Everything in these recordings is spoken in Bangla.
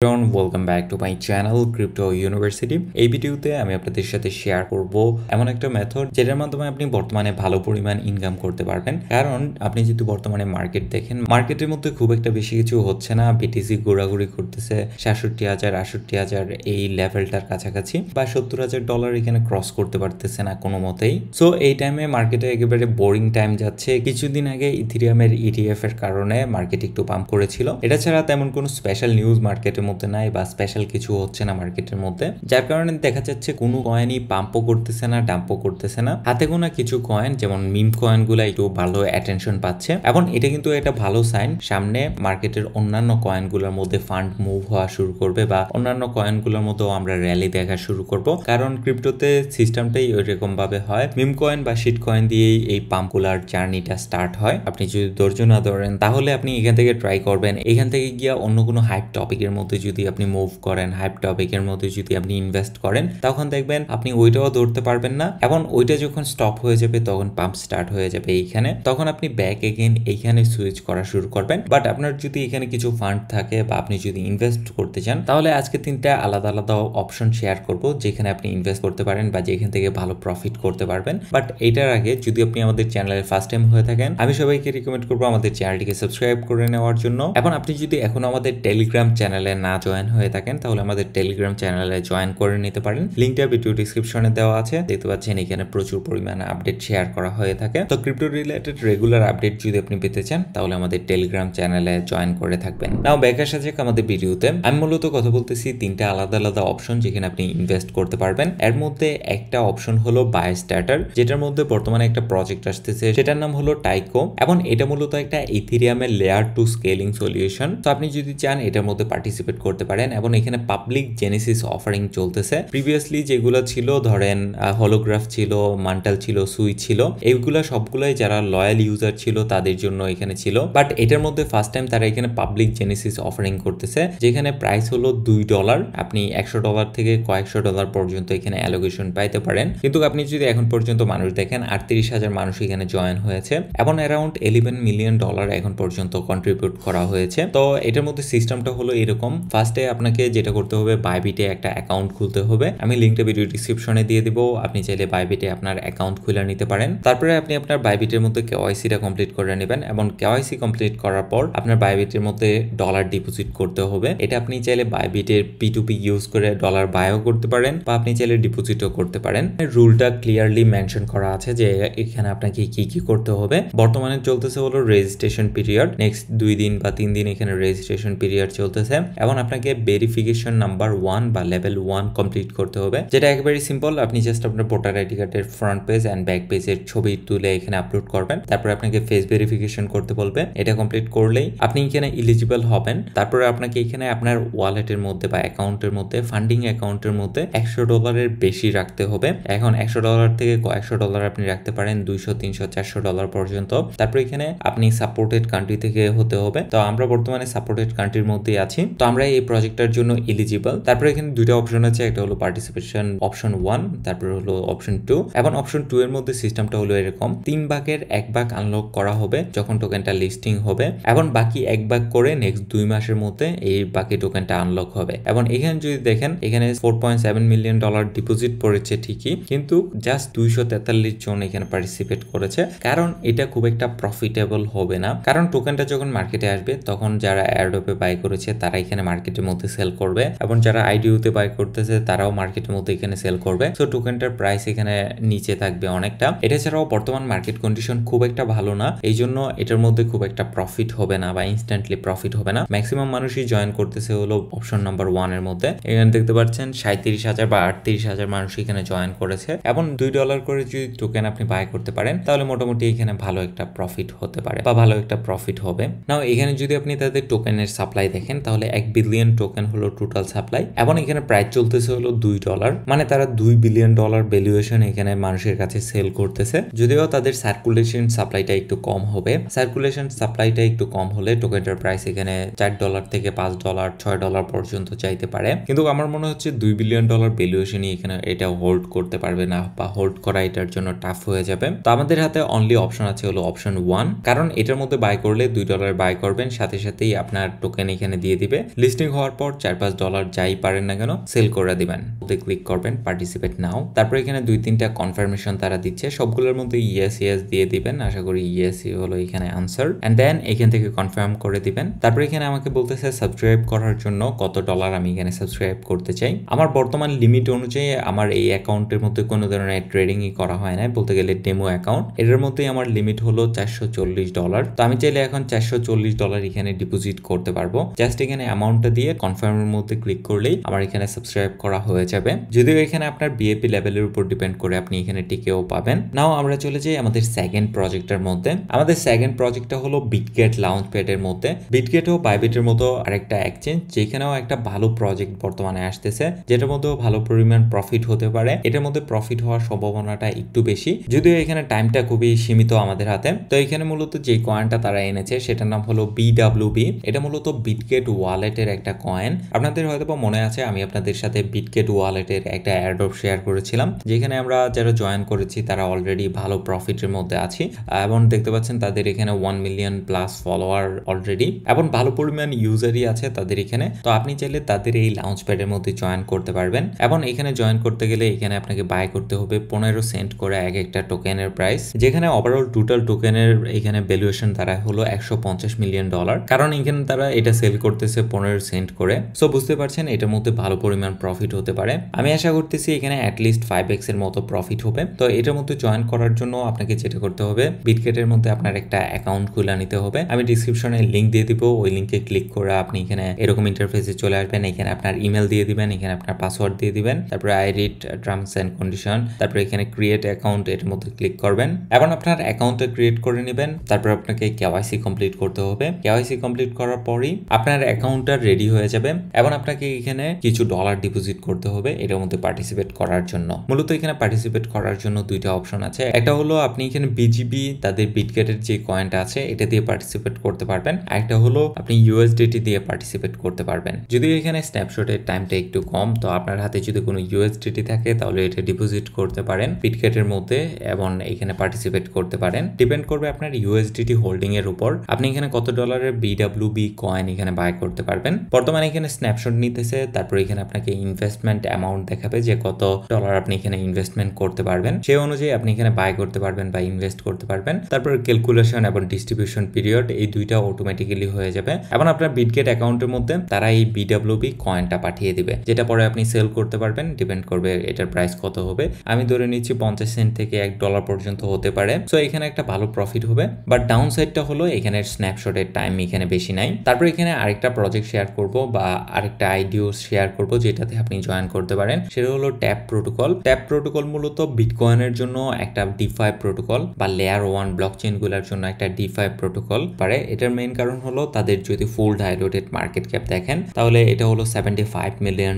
Welcome back to my channel crypto university. এই ভিডিওতে আমি আপনাদের সাথে শেয়ার করব এমন একটা মেথড যেটার মাধ্যমে আপনি বর্তমানে ভালো পরিমাণ ইনকাম করতে পারবেন। কারণ আপনি যদি বর্তমানে মার্কেট দেখেন, মার্কেটের মধ্যে খুব একটা বেশি কিছু হচ্ছে না। বিটিসি ঘোরাঘুরি করতেছে 67,000 68,000 এই লেভেলটার কাছাকাছি, বা $70,000 এখানে ক্রস করতে পারতেছে না কোনো মতেই। সো এই টাইমে মার্কেটে একেবারে বোরিং টাইম যাচ্ছে। কিছুদিন আগে ইথেরিয়ামের ইটিএফ এর কারণে মার্কেট একটু পাম্প করেছিল। এটা ছাড়া তেমন কোনো স্পেশাল নিউজ মার্কেটের মধ্যে নাই, বা স্পেশাল কিছু হচ্ছে না মার্কেটের মধ্যে, যার কারণে দেখা যাচ্ছে কোনো কয়েনই পাম্পও করতেছে না, ডাম্পও করতেছে না। হাতে গোনা কিছু কয়েন যেমন মিম কয়েন গুলা একটু ভালো অ্যাটেনশন পাচ্ছে। এখন এটা কিন্তু একটা ভালো সাইন, সামনে মার্কেটের অন্যান্য কয়েন গুলোর মধ্যে ফান্ড মুভ হওয়া শুরু করবে, বা অন্যান্য কয়েন গুলোর মধ্যেও আমরা র্যালি দেখা শুরু করব। কারণ ক্রিপ্টোতে সিস্টেমটাই ওইরকম ভাবে হয়, মিম কয়েন বা শিট কয়েন দিয়েই এই পাম্প গুলার জার্নিটা স্টার্ট হয়। আপনি যদি ধৈর্য না ধরেন তাহলে আপনি এখান থেকে ট্রাই করবেন, এখান থেকে গিয়া অন্য কোনো হাইপ টপিকের মধ্যে যদি আপনি মুভ করেন, হাইপ টপিকের মধ্যে যদি আপনি ইনভেস্ট করেন, তখন দেখবেন আপনি ওইটাও ধরতে পারবেন না। এবং ওইটা যখন স্টপ হয়ে যাবে তখন পাম্প স্টার্ট হয়ে যাবে এইখানে, তখন আপনি ব্যাক এগেইন এইখানে সুইচ করা শুরু করবেন। বাট আপনার যদি এখানে কিছু ফান্ড থাকে বা আপনি যদি ইনভেস্ট করতে চান, তাহলে আজকে তিনটা আলাদা আলাদা অপশন শেয়ার করব যেখানে আপনি ইনভেস্ট করতে পারেন বা যেখান থেকে ভালো প্রফিট করতে পারবেন। বাট এটার আগে যদি আপনি আমাদের চ্যানেলের ফার্স্ট টাইম হয়ে থাকেন, আমি সবাইকে রিকমেন্ড করবো আমাদের চ্যানেলটিকে সাবস্ক্রাইব করে নেওয়ার জন্য। এখন আপনি যদি এখন আমাদের টেলিগ্রাম চ্যানেলে না জয়েন হয়ে থাকেন, তাহলে আমাদের টেলিগ্রাম চ্যানেলে জয়েন করে নিতে পারেন। লিঙ্কটা ভিডিও ডিসক্রিপশনে দেওয়া আছে, দেখতে পাচ্ছেন এখানে প্রচুর পরিমাণে আপডেট শেয়ার করা হয়ে থাকে। তো ক্রিপ্টো রিলেটেড রেগুলার আপডেট যদি আপনি পেতে চান, তাহলে আমাদের টেলিগ্রাম চ্যানেলে জয়েন করে থাকবেন। নাও ব্যাক আসা যাক আমাদের ভিডিওতে। আমি মূলত কথা বলতেছি তিনটা আলাদা আলাদা অপশন যেখানে আপনি ইনভেস্ট করতে পারবেন। এর মধ্যে একটা অপশন হলো বাই স্টার্টার, যেটার মধ্যে বর্তমানে একটা প্রজেক্ট আসতেছে, সেটার নাম হলো টাইকো। এবং এটা মূলত একটা ইথেরিয়ামের লেয়ার 2 স্কেলিং সলিউশন। তো আপনি যদি চান এটার মধ্যে পার্টিসিপেট করতে পারেন। এবং এখানে পাবলিক জেনেসিস অফারিং চলতেছে। প্রিভিয়াসলি যেগুলো ছিল, ধরেন হলোগ্রাফ ছিল, মান্টাল ছিল, সুই ছিল, এইগুলা সবগুলাই যারা লয়াল ইউজার ছিল তাদের জন্য এখানে ছিল। বাট এটার মধ্যে ফার্স্ট টাইম তারা এখানে পাবলিক জেনেসিস অফারিং করতেছে, যেখানে প্রাইস হলো $2। আপনি $100 থেকে কয়েকশো ডলার পর্যন্ত এখানে অ্যালোকেশন পাইতে পারেন। কিন্তু আপনি যদি এখন পর্যন্ত মানুষ দেখেন, 38,000 মানুষ এখানে জয়েন হয়েছে এবং অ্যারাউন্ড $11 মিলিয়ন এখন পর্যন্ত কন্ট্রিবিউট করা হয়েছে। তো এটার মধ্যে সিস্টেমটা হলো এরকম, ফার্স্টে আপনাকে যেটা করতে হবে, বাইবিটে একটা অ্যাকাউন্ট খুলতে হবে। আমি লিঙ্কটা ভিডিও ডিসক্রিপশনে দিয়ে দিব, আপনি চাইলে বাইবিটে আপনার অ্যাকাউন্ট খুলে নিতে পারেন। তারপরে আপনি আপনার বাইবিটের মধ্যে কেওয়াইসিটা কমপ্লিট করে নেবেন, এবং কেওয়াইসি কমপ্লিট করার পর আপনার বাইবিটের মধ্যে ডলার ডিপোজিট করতে হবে। এটা আপনি চাইলে বাইবিটের P2P ইউজ করে ডলার বায়ও করতে পারেন, বা আপনি চাইলে ডিপোজিটও করতে পারেন। রুলটা ক্লিয়ারলি মেনশন করা আছে যে এখানে আপনাকে কি কি করতে হবে। বর্তমানে চলতেছে হলো রেজিস্ট্রেশন পিরিয়ড, নেক্সট 2 দিন বা 3 দিন এখানে রেজিস্ট্রেশন পিরিয়ড চলতেছে। এবং আপনাকে ভেরিফিকেশন নাম্বার 1 বা লেভেল 1 কমপ্লিট করতে হবে, যেটা একেবারে সিম্পল। আপনি জাস্ট আপনার ভোটার আইডি কার্ডের ফ্রন্ট পেজ এন্ড ব্যাক পেজের ছবি তুলে এখানে আপলোড করবেন। তারপরে আপনাকে ফেস ভেরিফিকেশন করতে বলবে, এটা কমপ্লিট করলেই আপনি এখানে এলিজিবল হবেন। তারপরে আপনাকে এখানে আপনার ওয়ালেটের মধ্যে বা অ্যাকাউন্টের মধ্যে, ফান্ডিং অ্যাকাউন্টের মধ্যে $100 বেশি রাখতে হবে। এখন $100 থেকে কয়েকশো ডলার আপনি রাখতে পারেন, $200, $300, $400 পর্যন্ত। তারপরে এখানে আপনি সাপোর্টেড কান্ট্রি থেকে হতে হবে। তো আমরা বর্তমানে সাপোর্টেড কান্ট্রির মধ্যেই আছি, তো আমরা এই প্রজেক্টটার জন্য এলিজিবল। তারপরে এখানে দুইটা অপশন আছে, একটা হলো পার্টিসিপেশন অপশন 1, তারপরে হলো অপশন 2। এবং অপশন 2 এর মধ্যে সিস্টেমটা হলো এরকম, 3 ভাগের 1 ভাগ আনলক করা হবে যখন টোকেনটা লিস্টিং হবে, এবং বাকি 1 ভাগ করে নেক্সট 2 মাসের মধ্যে এই বাকি টোকেনটা আনলক হবে। এবং এখানে যদি দেখেন, এখানে $4.7 মিলিয়ন ডিপোজিট পড়েছে ঠিকই, কিন্তু জাস্ট 243 জন এখানে পার্টিসিপেট করেছে। কারণ এটা খুব একটা প্রফিটেবল হবে না, কারণ টোকেনটা যখন মার্কেটে আসবে তখন যারা এয়ারড্রপে বাই করেছে তারা এখানে মার্কেটের মধ্যে সেল করবে, এবং যারা আইডিওতে বাই করতেছে তারাও মার্কেটের মধ্যে এখানে সেল করবে। সো টোকেনটার প্রাইস এখানে নিচে থাকবে অনেকটা। এটা ছাড়াও বর্তমান মার্কেট কন্ডিশন খুব একটা ভালো না, এই জন্য এটার মধ্যে খুব একটা প্রফিট হবে না, বা ইনস্ট্যান্টলি প্রফিট হবে না। ম্যাক্সিমাম মানুষই জয়েন করতেছে হলো অপশন নাম্বার 1 এর মধ্যে। এখানে দেখতে পাচ্ছেন 37,000 বা 38,000 মানুষ এখানে জয়েন করেছে, এবং $2 করে যদি টোকেন আপনি বাই করতে পারেন, তাহলে মোটামুটি এখানে ভালো একটা প্রফিট হতে পারে, বা ভালো একটা প্রফিট হবে। নাও এখানে যদি আপনি তাদের টোকেনের সাপ্লাই দেখেন, তাহলে 1 বিলিয়ন টোকেন হলো টোটাল সাপ্লাই, এবং এখানে প্রাইস চলতেছে হলো $2। মানে তারা $2 বিলিয়ন ভ্যালুয়েশন এখানে মানুষের কাছে সেল করতেছে। যদিও তাদের সার্কুলেশন সাপ্লাইটা একটু কম হবে, সার্কুলেশন সাপ্লাইটা একটু কম হলে টোকেনটার প্রাইস এখানে $4 থেকে $5, $6 পর্যন্ত চাইতে পারে। কিন্তু আমার মনে হচ্ছে $2 বিলিয়ন ভ্যালুয়েশনই এখানে এটা হোল্ড করতে পারবে না, বা হোল্ড করা এটার জন্য টাফ হয়ে যাবে। তো আমাদের হাতে অনলি অপশন আছে হলো অপশন 1, কারণ এটার মধ্যে বাই করলে $2 বাই করবেন, সাথে সাথেই আপনার টোকেন এখানে দিয়ে দিবে। লিস্টিং হওয়ার পর $4-5 যাই পারেন না কেন সেল করে দিবেন, ক্লিক করবেন পার্টিসিপেট নাও। তারপর এখানে 2-3টা কনফার্মেশন তারা দিচ্ছে, সবগুলোর মধ্যে ইয়েস দিয়ে দিবেন। আশা করি ইয়েস হলো এখানে আনসার, এন্ড দেন এখান থেকে কনফার্ম করে দিবেন। তারপর এখানে আমাকে বলতেছে সাবস্ক্রাইব করার জন্য কত ডলার আমি এখানে সাবস্ক্রাইব করতে চাই। আমার বর্তমান লিমিট অনুযায়ী আমার এই অ্যাকাউন্টের মধ্যে কোনো ধরনের ট্রেডিংই করা হয় না, বলতে গেলে ডেমো অ্যাকাউন্ট। এটার মধ্যে আমার লিমিট হলো $440। তো আমি চাইলে এখন $440 এখানে ডিপোজিট করতে পারবো। জাস্ট এখানে অ্যামাউন্টটা দিয়ে কনফার্মের মধ্যে ক্লিক করলেই আমার এখানে সাবস্ক্রাইব করা হয়ে যাবে। যদিও এখানে আপনার বিএপি লেভেলের উপর ডিপেন্ড করে আপনি এখানে টিকেও পাবেন। নাও আমরা চলে যাই আমাদের সেকেন্ড প্রজেক্টের মধ্যে। আমাদের সেকেন্ড প্রজেক্টটা হলো বিটগেট লাউঞ্চ প্যাডের মধ্যে। বিটগেটও বাইবিটের মতো আরেকটা এক্সচেঞ্জ, যেখানেও একটা ভালো প্রজেক্ট বর্তমানে আসতেছে, যেটার মধ্যেও ভালো পরিমাণ প্রফিট হতে পারে। এটার মধ্যে প্রফিট হওয়ার সম্ভাবনাটা একটু বেশি, যদিও এখানে টাইমটা খুবই সীমিত আমাদের হাতে। তো এখানে মূলত যে কয়েনটা তারা এনেছে সেটার নাম হলো BWB। এটা মূলত বিটগেট ওয়ালেটের একটা কয়েন। আপনাদের হয়তো মনে আছে আমি আপনাদের সাথে বিটগেট ওয়ালেটের একটা এয়ারড্রপ শেয়ার করেছিলাম, যেখানে আমরা যারা জয়েন করেছি তারা অলরেডি ভালো প্রফিটের মধ্যে আছি, এবং দেখতে পাচ্ছেন তাদের এখানে 1 মিলিয়ন প্লাস ফলোয়ার অলরেডি, এবং ভালো পরিমাণ ইউজারই আছে তাদের এখানে। তো আপনি চাইলে তাদের এই লাউঞ্চ প্যাডের মধ্যে জয়েন করতে পারবেন, এবং এখানে জয়েন করতে গেলে এখানে আপনাকে বাই করতে হবে 15 সেন্ট করে এক একটা টোকেনের প্রাইস, যেখানে ওভারঅল টোটাল টোকেনের এখানে ভ্যালুয়েশন তারা হলো $150 মিলিয়ন, কারণ এখানে তারা এটা সেল করতেছে 15 সেন্ট করে। সো বুঝতে পারছেন এটার মধ্যে ভালো পরিমাণ প্রফিট হতে পারে। আমি আশা করতেছি এখানে অ্যাটলিস্ট 5x এর মতো প্রফিট হবে। তো এটার মধ্যে জয়েন করার জন্য আপনাকে যেটা করতে হবে, বিটগেটের মধ্যে আপনার একটা অ্যাকাউন্ট খুলে নিতে হবে। আমি ডিসক্রিপশনে লিংক দিয়ে দিব, ওই লিংকে ক্লিক করে আপনি এখানে এরকম ইন্টারফেসে চলে আসবেন। এখানে আপনার ইমেল দিয়ে দিবেন, এখানে আপনার পাসওয়ার্ড দিয়ে দিবেন, তারপরে I read terms and condition, তারপরে এখানে ক্রিয়েট অ্যাকাউন্ট এর মধ্যে ক্লিক করবেন। এখন আপনার অ্যাকাউন্টটা ক্রিয়েট করে নেবেন। তারপর আপনাকে কেওয়াইসি কমপ্লিট করতে হবে। কেওয়াইসি কমপ্লিট করার পরই আপনার অ্যাকাউন্টটা রেডি হয়ে যাবে, এবং আপনাকে এখানে কিছু ডলার ডিপোজিট করতে হবে এটার মধ্যে পার্টিসিপেট করার জন্য। মূলত এখানে পার্টিসিপেট করার জন্য দুইটা অপশন আছে। একটা হলো আপনি এখানে বিজিবি তাদের বিটগেটের যে কয়েনটা আছে এটা দিয়ে পার্টিসিপেট করতে পারবেন, আরেকটা হলো আপনি ইউএসডিটি দিয়ে পার্টিসিপেট করতে পারবেন। যদিও এখানে স্ন্যাপশটের টাইমটা একটু কম, তো আপনার হাতে যদি কোনো ইউএসডিটি থাকে তাহলে এটা ডিপোজিট করতে পারেন বিটগেটের মধ্যে এবং এখানে পার্টিসিপেট করতে পারেন। ডিপেন্ড করবে আপনার ইউএসডিটি হোল্ডিং এর উপর, আপনি এখানে কত ডলারের BWB কয়েন এখানে বাই করতে পারবেন। বর্তমানে এখানে স্ন্যাপশট নিতেছে, তারপর এখানে আপনাকে ইনভেস্টমেন্ট অ্যামাউন্ট দেখাবে যে কত ডলার আপনি এখানে ইনভেস্টমেন্ট করতে পারবেন, সেই অনুযায়ী আপনি এখানে বাই করতে পারবেন বা ইনভেস্ট করতে পারবেন। তারপর ক্যালকুলেশন এবং ডিস্ট্রিবিউশন পিরিয়ড এই দুইটা অটোমেটিক্যালি হয়ে যাবে, এবং আপনার বিটগেট অ্যাকাউন্টের মধ্যে তারা এই BWB কয়েনটা পাঠিয়ে দিবে, যেটা পরে আপনি সেল করতে পারবেন। ডিপেন্ড করবে এটার প্রাইস কত হবে। আমি ধরে নিচ্ছি 50 সেন্ট থেকে $1 পর্যন্ত হতে পারে। সো এখানে একটা ভালো প্রফিট হবে, বাট ডাউন সাইডটা হলো এখানে স্ন্যাপশটের টাইম এখানে বেশি নাই। তারপর এখানে আরেকটা প্রজেক্ট শেয়ার করব বা আরেকটা আইডিও শেয়ার করব যেটাতে আপনি জয়েন করতে পারেন, সেটা হলো ট্যাপ প্রোটোকল। ট্যাপ প্রোটোকল মূলত বিটকয়েনের জন্য একটা ডিফাই প্রোটোকল বা লেয়ার 1 ব্লকচেইন গুলোর জন্য একটা ডিফাই প্রোটোকল পারে। এটার মেইন কারণ হলো তাদের যদি ফুল ডাইলুটেড মার্কেট ক্যাপ দেখেন তাহলে এটা হলো $75 মিলিয়ন,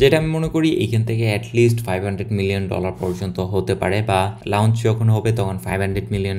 যেটা আমি মনে করি এখান থেকে অ্যাটলিস্ট $500 মিলিয়ন পর্যন্ত হতে পারে, বা লঞ্চ যখন হবে তখন $500 মিলিয়ন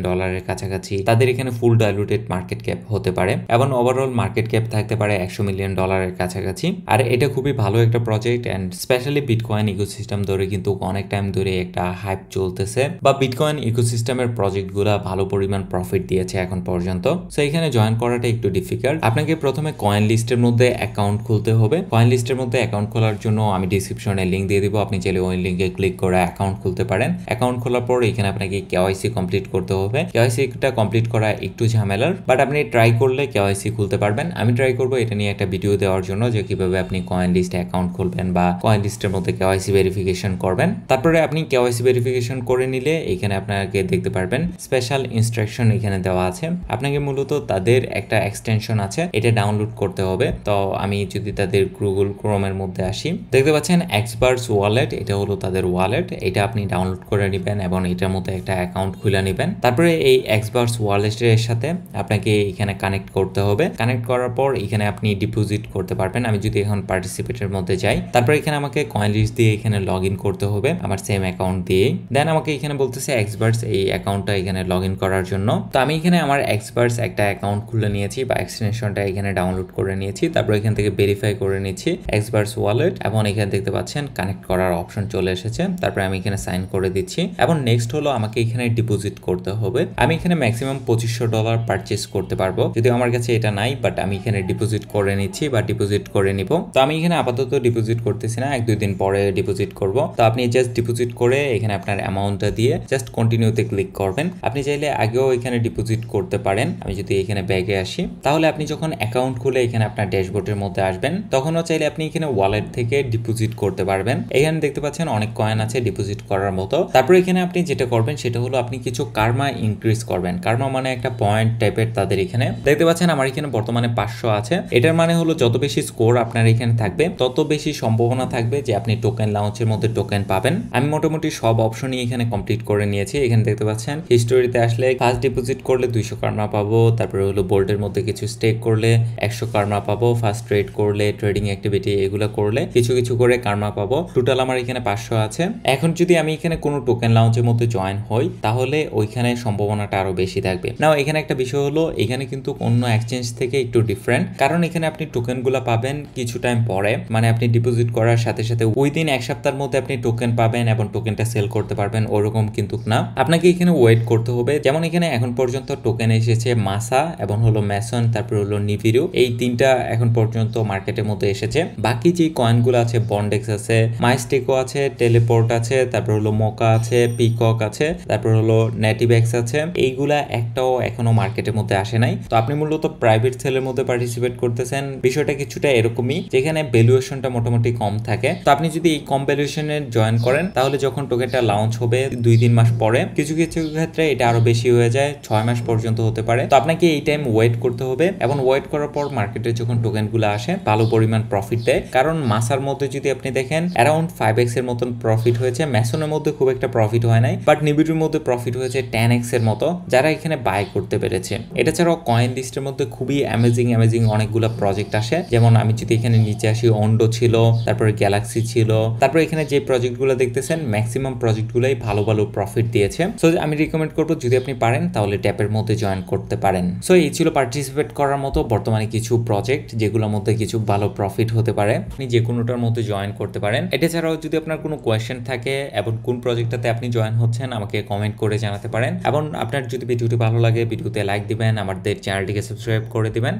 কাছাকাছি তাদের এখানে ফুল ডাইলুটেড মার্কেট ক্যাপ হতে পারে, এবং ওভারঅল মার্কেট ক্যাপ থাকতে পারে $100 মিলিয়ন কাছাকাছি। আর এটা খুবই ভালো একটা project, and specially bitcoin ecosystem ধরে কিন্তু অনেক টাইম ধরে একটা হাইপ চলতেছে, বা বিটকয়েন ইকোসিস্টেমের প্রজেক্টগুলো ভালো পরিমাণ প্রফিট দিয়েছে এখন পর্যন্ত। সো এখানে জয়েন করাটা একটু ডিফিকাল্ট। আপনাকে প্রথমে কয়েন লিস্টের মধ্যে অ্যাকাউন্ট খুলতে হবে। কয়েন লিস্টের মধ্যে অ্যাকাউন্ট খোলার জন্য আমি ডিসক্রিপশনে লিংক দিয়ে দিব, আপনি চাইলে ওই লিংকে ক্লিক করে অ্যাকাউন্ট খুলতে পারেন। অ্যাকাউন্ট খোলার পর এখানে আপনাকে কেওয়াইসি কমপ্লিট করতে হবে। কেওয়াইসিটা কমপ্লিট করা একটু ঝামেলার, বাট আপনি ট্রাই করলে কেওয়াইসি খুলতে পারবেন। আমি ট্রাই করবো এটা নিয়ে একটা ভিডিও দেওয়ার জন্য যে কিভাবে আপনি কয়েন লিস্টে অ্যাকাউন্ট খুলবেন বা কয়েন লিস্টের মধ্যে কেওয়াইসি ভেরিফিকেশন করবেন। তারপরে আপনি কেওয়াইসি ভেরিফিকেশন করে নিলে এখানে আপনাকে দেখতে পারবেন স্পেশাল ইনস্ট্রাকশন এখানে দেওয়া আছে। আপনাকে মূলত তাদের একটা এক্সটেনশন আছে, এটা ডাউনলোড করতে হবে। তো আমি যদি তাদের গুগল ক্রোমের মধ্যে আসি, দেখতে পাচ্ছেন এক্সবার্স ওয়ালেট, এটা হলো তাদের ওয়ালেট। এটা আপনি ডাউনলোড করে নেবেন এবং এটার মধ্যে একটা অ্যাকাউন্ট খুলে নেবেন। তারপরে এই এক্সবার্স ওয়ালেটের সাথে আপনাকে এখানে কানেক্ট করতে হবে। কানেক্ট করার পর এখানে আপনি ডিপোজিট করতে পারবেন। আমি যদি এখন পার্টিসিপেটের মধ্যে যাই, তারপর এখানে আমাকে কয়েন লিস্ট দিয়ে এখানে লগ ইন করতে হবে আমার সেম অ্যাকাউন্ট দিয়ে। দেন আমাকে এখানে বলতেছে এক্সবার্স এই অ্যাকাউন্টটা এখানে লগ ইন করার জন্য। তো আমি এখানে আমার এক্সবার্স একটা অ্যাকাউন্ট খুলে নিয়েছি বা এক্সটেনশনটা এখানে ডাউনলোড করে নিয়েছি। তারপর এখান থেকে ভেরিফাই করে নিচ্ছি এক্সবার্স ওয়ালেট, এবং এখানে দেখতে পাচ্ছেন কানেক্ট করার অপশন চলে এসেছে। তারপরে আমি এখানে সাইন করে দিচ্ছি, এবং নেক্সট হলো আমাকে এখানে ডিপোজিট করতে হবে। আমি এখানে ম্যাক্সিমাম $2500 পারচেস করতে পারবো, যদিও আমার কাছে এটা নাই, বাট আমি এখানে ডিপোজিট করে নিচ্ছি। নিচ্ছি বা ডিপোজিট করে নিব। তো আমি এখানে আপাতত ডিপোজিট করতেছি না, 1-2 দিন পরে ডিপোজিট করব। তো আপনি জাস্ট ডিপোজিট করে এখানে আপনার অ্যামাউন্টটা দিয়ে জাস্ট কন্টিনিউতে ক্লিক করবেন। আপনি চাইলে আগেও এখানে ডিপোজিট করতে পারেন। আমি যদি এখানে ব্যাগে আসি, তাহলে আপনি যখন অ্যাকাউন্ট খুলে এখানে আপনার ড্যাশবোর্ডের মধ্যে আসবেন, তখনও চাইলে আপনি এখানে ওয়ালেট থেকে ডিপোজিট করতে পারবেন। এখানে দেখতে পাচ্ছেন অনেক কয়েন আছে ডিপোজিট করার মতো। তারপর এখানে আপনি যেটা করবেন সেটা হলো আপনি কিছু কার্মা ইনক্রিজ করবেন। কার্মা মানে একটা পয়েন্ট টাইপের তাদের এখানে দেখতে পাচ্ছেন আমার এখানে বর্তমানে 500 আছে। এটার মানে হলো যত বেশি স্কোর আপনার এখানে থাকবে তত বেশি সম্ভাবনা থাকবে যে আপনি টোকেন লাউঞ্চের মধ্যে টোকেন পাবেন। আমি মোটামুটি সব অপশনই এখানে কমপ্লিট করে নিয়েছি। এখানে দেখতে পাচ্ছেন হিস্টোরিতে আসলে ফার্স্ট ডিপোজিট করলে 200 কার্মা পাবো, তারপরে হলো বোল্টের মধ্যে কিছু স্টেক করলে 100 কার্মা পাবো, ফার্স্ট ট্রেড করলে, ট্রেডিং অ্যাক্টিভিটি এগুলো করলে কিছু কিছু করে কার্মা পাবো। টোটাল আমার এখানে 500 আছে। এখন যদি আমি এখানে কোনো টোকেন লাউঞ্চের মধ্যে জয়েন হই তাহলে ওইখানে সম্ভাবনাটা আরো বেশি থাকবে। নাও এখানে একটা বিষয় হলো এখানে কিন্তু অন্য এক্সচেঞ্জ থেকে একটু ডিফারেন্ট, কারণ এখানে আপনি টোকেনগুলো পাবেন কিছু টাইম পরে, মানে আপনি ডিপোজিট করার সাথে সাথে উইদিন 1 সপ্তাহের মধ্যে আপনি টোকেন পাবেন এবং টোকেনটা সেল করতে পারবেন, ওরকম কিন্তু না। আপনাকে এখানে ওয়েট করতে হবে। যেমন এখানে এখন পর্যন্ত টোকেন এসেছে মাসা এবং হলো ম্যাসন, তারপর হলো নিভিরু, এই তিনটা এখন পর্যন্ত মার্কেটের মধ্যে এসেছে। বাকি যে কয়েনগুলো আছে বন্ডেক্স আছে, মাইস্টেকো আছে, টেলিপোর্ট আছে, তারপর হলো মোকা আছে, পিকক আছে, তারপর হলো নেটিভেক্স আছে, এইগুলা একটাও এখনো মার্কেটের মধ্যে আসে নাই। তো আপনি মূলত প্রাইভেট সেলের মধ্যে পার্টিসিপেট করতেছেন। বিষয়টা কিছুটা এরকমই, যেখানে ভ্যালুয়েশনটা মোটামুটি কম থাকে। তো আপনি যদি এই কম ভ্যালুয়েশনে জয়েন করেন তাহলে যখন টোকেনটা লঞ্চ হবে 2-3 মাস পরে, কিছু কিছু ক্ষেত্রে এটা আরো বেশি হয়ে যায়, 6 মাস পর্যন্ত হতে পারে। তো আপনাকে এই টাইম ওয়েট করতে হবে এবং ওয়েট করার পর মার্কেটে যখন টোকেনগুলো আসে ভালো পরিমাণ প্রফিট দেয়। কারণ মাসার মধ্যে যদি আপনি দেখেন অ্যারাউন্ড 5x এর মতন প্রফিট হয়েছে, ম্যাসনের মধ্যে খুব একটা প্রফিট হয় নাই, বাট নিবিড়ির মধ্যে প্রফিট হয়েছে 10x এর মতো, যারা এখানে বাই করতে পেরেছে। এটা ছাড়াও কয়েন লিস্টের মধ্যে খুবই অ্যামেজিং অনেকগুলো প্রজেক্ট আসে। যেমন আমি যদি এখানে নিচে আসি, অন্ডো ছিল, তারপরে গ্যালাক্সি ছিল, তারপরে এখানে যে প্রজেক্টগুলো দেখতেছেন ম্যাক্সিমাম প্রজেক্টগুলোই ভালো ভালো প্রফিট দিয়েছে। সো আমি রিকমেন্ড করবো যদি আপনি পারেন তাহলে ট্যাপের মধ্যে জয়েন করতে পারেন। সো এই ছিল পার্টিসিপেট করার মতো বর্তমানে কিছু প্রজেক্ট যেগুলোর মধ্যে কিছু ভালো প্রফিট হতে পারে, আপনি যে কোনোটার মধ্যে জয়েন করতে পারেন। এটা ছাড়াও যদি আপনার কোনো কোয়েশ্চেন থাকে এবং কোন প্রজেক্টটাতে আপনি জয়েন হচ্ছেন আমাকে কমেন্ট করে জানাতে পারেন। এবং আপনার যদি ভিডিওটি ভালো লাগে ভিডিওতে লাইক দিবেন, আমাদের চ্যানেলটিকে সাবস্ক্রাইব করে দিবেন।